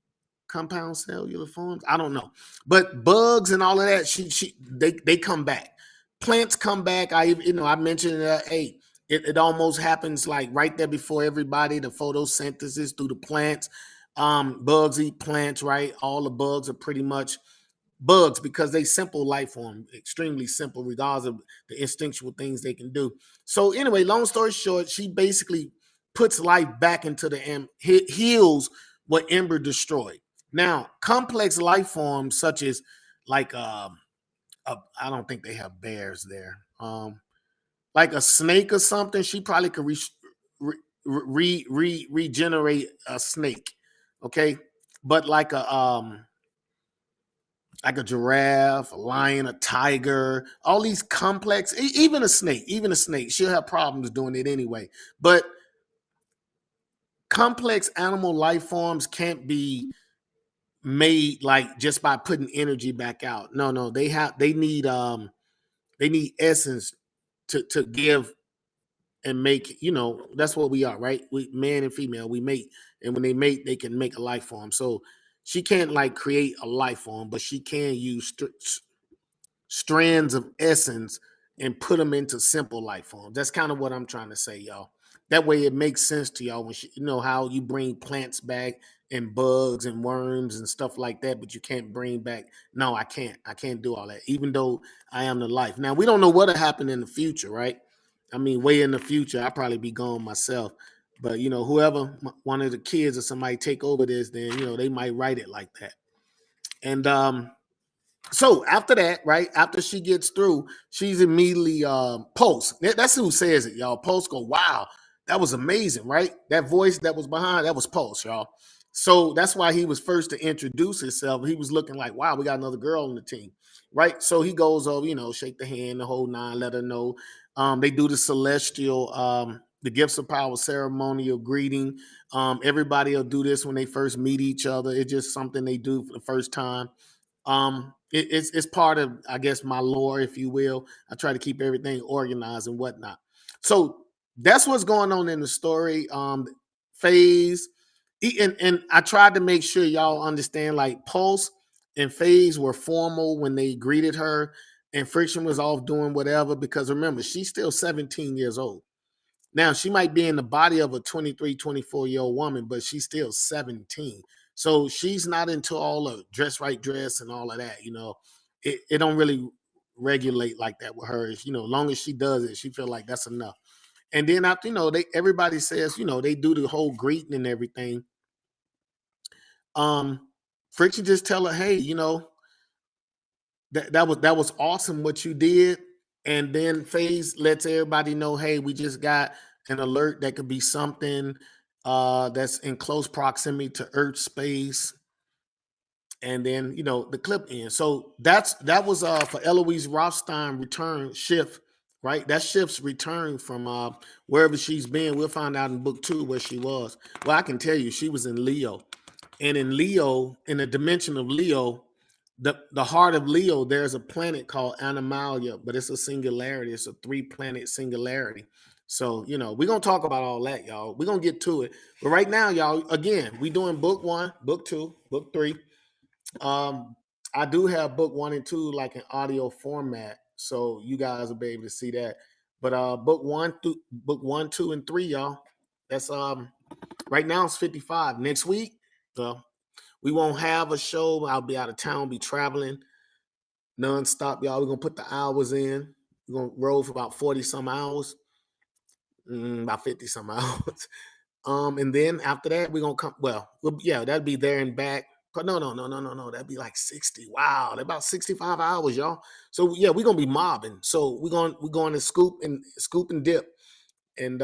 Compound cellular forms. I don't know, but bugs and all of that, they come back. Plants come back. I mentioned that. Hey, it almost happens like right there before everybody. The photosynthesis through the plants. Bugs eat plants, right? All the bugs are pretty much bugs because they simple life form, extremely simple, regardless of the instinctual things they can do. So anyway, long story short, she basically puts life back into heals what Ember destroyed. Now, complex life forms such as like I don't think they have bears there. Like a snake or something, she probably could regenerate a snake. Okay, but like a giraffe, a lion, a tiger, all these complex, even a snake, she'll have problems doing it anyway. But complex animal life forms can't be made like just by putting energy back out. No, they need essence to give and make, that's what we are, right? We man and female, we mate. And when they mate, they can make a life form. So she can't like create a life form, but she can use strands of essence and put them into simple life forms. That's kind of what I'm trying to say, y'all. That way it makes sense to y'all when you know how you bring plants back and bugs and worms and stuff like that, but you can't bring back. No, I can't. I can't do all that, even though I am the life. Now, we don't know what'll happen in the future, right? I mean, way in the future, I'll probably be gone myself. But, whoever, one of the kids or somebody take over this, then, they might write it like that. And so after that, right after she gets through, she's immediately Pulse. That's who says it, y'all. Pulse go, wow, that was amazing, right? That voice that was behind, that was Pulse, y'all. So that's why he was first to introduce himself. He was looking like, wow, we got another girl on the team, right? So he goes over, shake the hand, the whole nine, let her know. They do the celestial, the gifts of power ceremonial greeting. Everybody will do this when they first meet each other. It's just something they do for the first time. It's part of, I guess, my lore, if you will. I try to keep everything organized and whatnot. So that's what's going on in the story. Phase, and I tried to make sure y'all understand, like Pulse and Phase were formal when they greeted her, and Friction was off doing whatever, because remember, she's still 17 years old. Now, she might be in the body of a 23, 24-year-old woman, but she's still 17. So she's not into all the dress right dress and all of that. It don't really regulate like that with her. Long as she does it, she feel like that's enough. And then after, everybody says, they do the whole greeting and everything. Friction just tell her, hey, that was awesome what you did. And then FaZe lets everybody know, hey, we just got an alert that could be something that's in close proximity to Earth space. And then, the clip ends. So that was for Eloise Rothstein return shift, right? That shift's return from wherever she's been. We'll find out in book 2 where she was. Well, I can tell you she was in Leo. And in Leo, in the dimension of Leo, the heart of Leo, there's a planet called Animalia, but it's a singularity. It's a 3-planet singularity. So, we're going to talk about all that, y'all. We're going to get to it. But right now, y'all, again, we doing book 1, book 2, book 3. I do have book 1 and 2 like in audio format, so you guys will be able to see that. But book 1, 2, and 3, y'all. That's Right now it's 55. Next week, well, we won't have a show. I'll be out of town, be traveling nonstop, y'all. We're gonna put the hours in. We're gonna roll for about 40 some hours, about 50 some hours. And then after that, we're gonna come. Yeah, that'd be there and back. But no. That'd be like 60. Wow, that's about 65 hours, y'all. So yeah, we're gonna be mobbing. So we're going to scoop and dip. And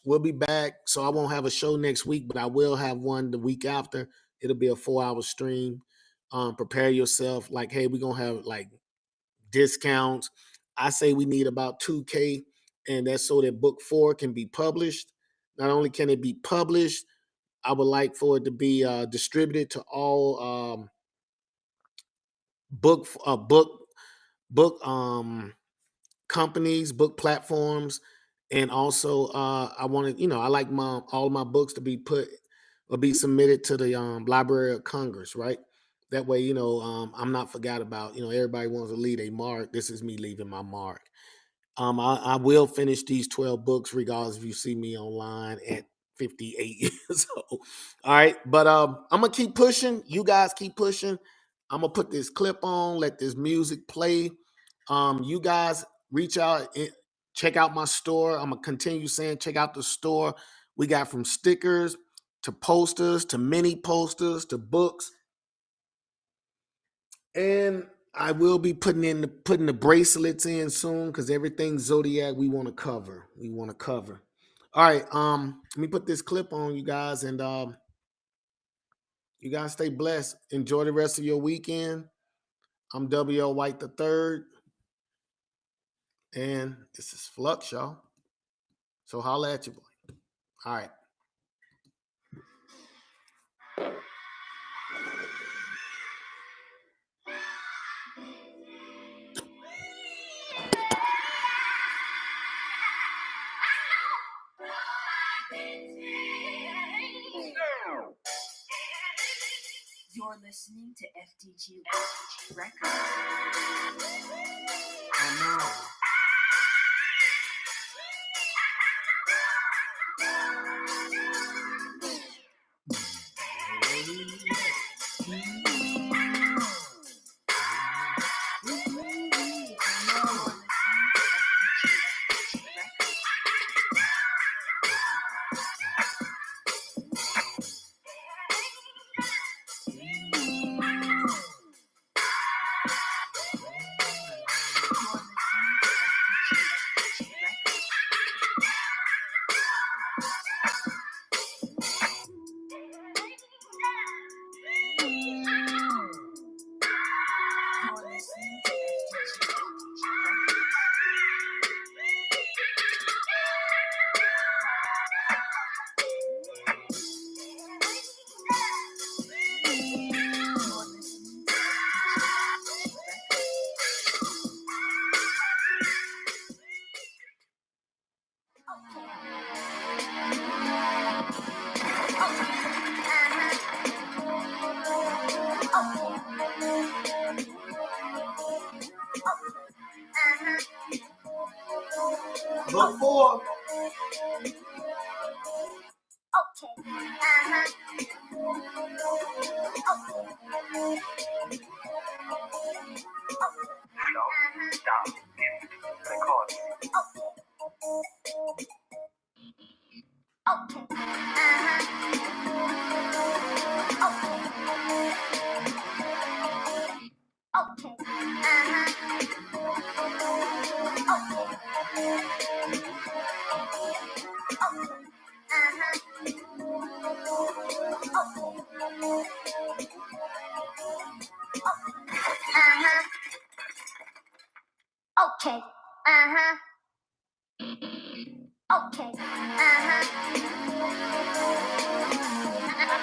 we'll be back. So I won't have a show next week, but I will have one the week after. It'll be a 4-hour stream. Prepare yourself. Like, hey, we're gonna have like discounts. I say we need about 2K, and that's so that book 4 can be published. Not only can it be published, I would like for it to be distributed to all book companies, book platforms, and also I wanted, I like all of my books to be put or be submitted to the Library of Congress, right? That way, I'm not forgot about. Everybody wants to leave a mark. This is me leaving my mark. I will finish these 12 books regardless if you see me online at 58 years old. All right. But I'm gonna keep pushing. You guys keep pushing. I'm gonna put this clip on, let this music play. You guys reach out, check out my store. I'm gonna continue saying check out the store. We got from stickers to posters to mini posters to books. And I will be putting the bracelets in soon because everything Zodiac we want to cover. All right. Let me put this clip on, you guys, and you guys stay blessed. Enjoy the rest of your weekend. I'm W.L. White the Third, and this is Flux, y'all. So holla at your boy. All right. You're listening to FTG Records. I know. Book 4. Okay. Uh-huh. Okay. Uh-huh.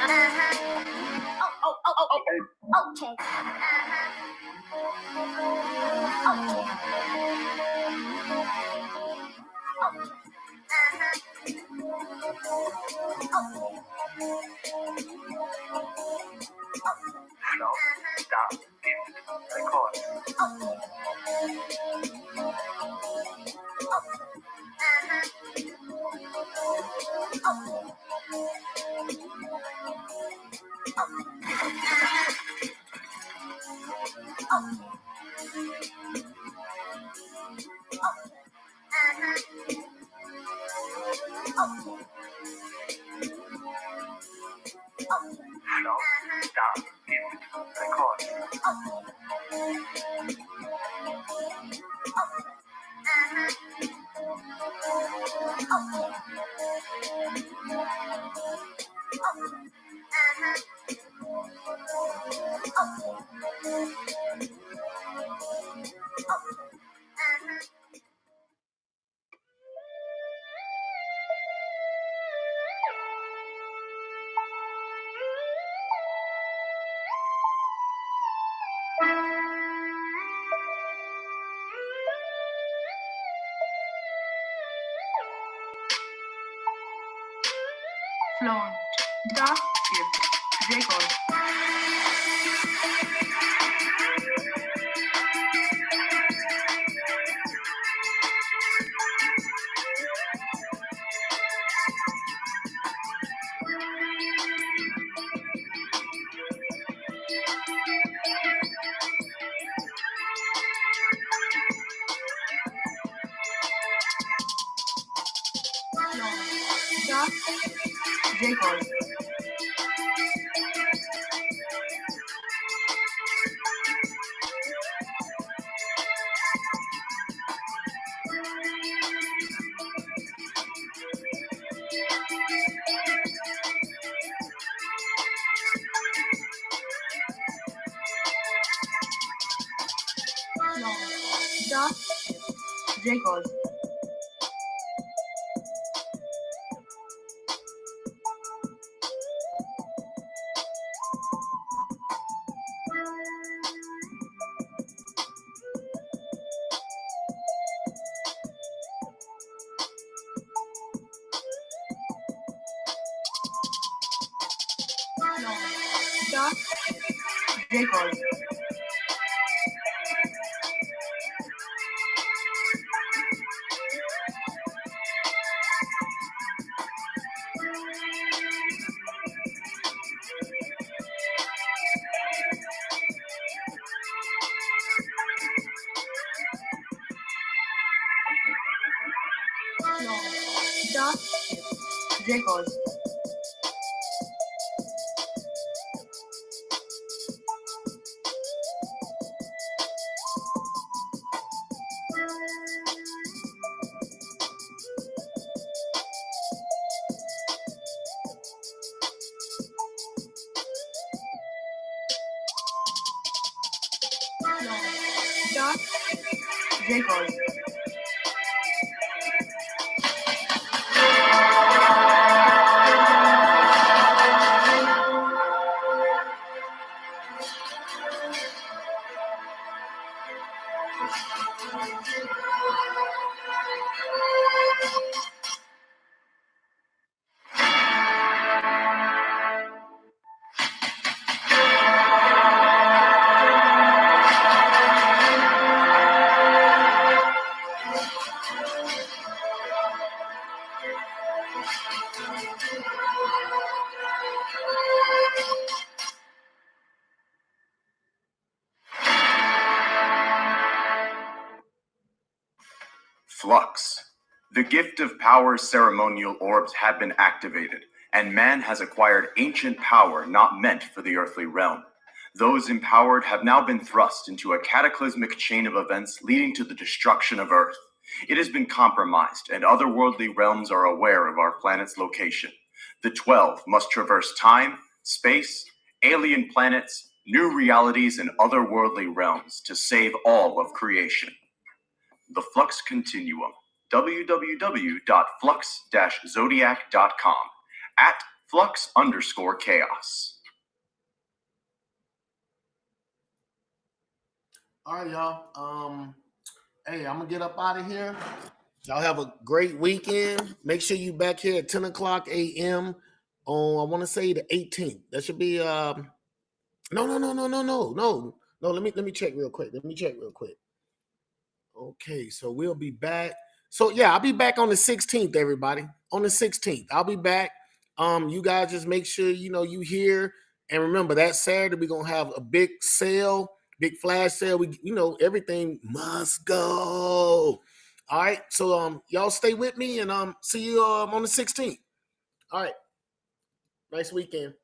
Uh-huh. Oh, okay. Uh-huh. Stop. Flaunt. Dark Gift. Record. Flaunt. Dark Gift. Record. Flaunt. Dark Gift. Record. Flaunt. Dark Gift. Record. Flaunt. Dark Gift. Record. Flaunt. Dark Gift. Record. Flux. The gift of power ceremonial orbs have been activated, and man has acquired ancient power not meant for the earthly realm. Those empowered have now been thrust into a cataclysmic chain of events leading to the destruction of Earth. It has been compromised, and otherworldly realms are aware of our planet's location. The 12 must traverse time, space, alien planets, new realities, and otherworldly realms to save all of creation. The Flux Continuum, www.flux-zodiac.com, @flux_chaos. All right, y'all. Hey, I'm gonna get up out of here. Y'all have a great weekend. Make sure you back here at 10 o'clock a.m. on, I want to say, the 18th. That should be no. Let me check real quick. Okay, so we'll be back So yeah, I'll be back on the 16th, everybody. On the 16th, I'll be back. You guys just make sure you hear, and remember that Saturday we're gonna have a big sale, big flash sale. We everything must go. All right, so y'all stay with me, and see you on the 16th. All right, nice weekend.